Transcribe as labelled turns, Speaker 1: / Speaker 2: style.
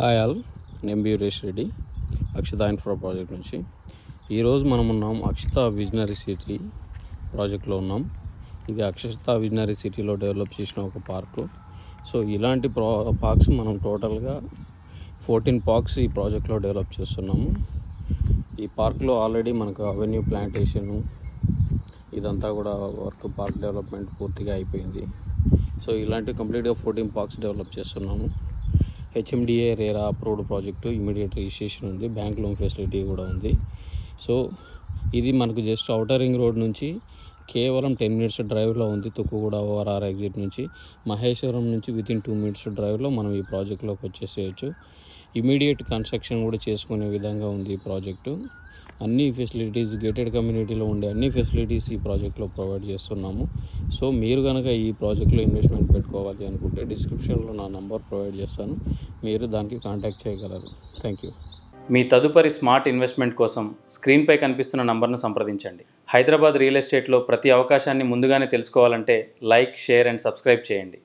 Speaker 1: Hi all, నేను Veeresh Reddy, Akshata infra project నుంచి. ఈరోజు మనం ఉన్నాం అక్షత విజనరీ సిటీ ప్రాజెక్ట్లో ఉన్నాం. ఇది అక్షత విజనరీ సిటీలో డెవలప్ చేసిన ఒక పార్కు. సో ఇలాంటి పార్క్స్ మనం టోటల్గా 14 పార్క్స్ ఈ ప్రాజెక్ట్లో డెవలప్ చేస్తున్నాము. ఈ పార్క్లో ఆల్రెడీ మనకు అవెన్యూ ప్లాంటేషను ఇదంతా కూడా పార్క్ డెవలప్మెంట్ పూర్తిగా అయిపోయింది. సో ఇలాంటి కంప్లీట్గా 14 పార్క్స్ డెవలప్ చేస్తున్నాము. HMDA RERA approved project, immediate registration ఉంది, బ్యాంక్ లోన్ ఫెసిలిటీ కూడా ఉంది. సో ఇది మనకు జస్ట్ ఔటర్ రింగ్ రోడ్ నుంచి కేవలం 10 minutes డ్రైవ్లో ఉంది. తుక్కుగూడ ఓఆర్ఆర్ ఎగ్జిట్ నుంచి, మహేశ్వరం నుంచి వితిన్ 2 minutes డ్రైవ్లో మనం ఈ ప్రాజెక్ట్లోకి వచ్చేసేయచ్చు. ఇమీడియట్ కన్స్ట్రక్షన్ కూడా చేసుకునే విధంగా ఉంది ఈ ప్రాజెక్టు. అన్ని ఫెసిలిటీస్, గేటెడ్ కమ్యూనిటీలో ఉండే అన్ని ఫెసిలిటీస్ ఈ ప్రాజెక్ట్లో ప్రొవైడ్ చేస్తున్నాము. సో మీరు కనుక ఈ ప్రాజెక్ట్లో ఇన్వెస్ట్మెంట్ పెట్టుకోవాలి అనుకుంటే డిస్క్రిప్షన్లో నా నంబర్ ప్రొవైడ్ చేస్తాను, మీరు దానికి కాంటాక్ట్ చేయగలరు. Thank you.
Speaker 2: మీ తదుపరి స్మార్ట్ ఇన్వెస్ట్మెంట్ కోసం స్క్రీన్పై కనిపిస్తున్న నంబర్ను సంప్రదించండి. హైదరాబాద్ రియల్ ఎస్టేట్లో ప్రతి అవకాశాన్ని ముందుగానే తెలుసుకోవాలంటే లైక్, షేర్ అండ్ సబ్స్క్రైబ్ చేయండి.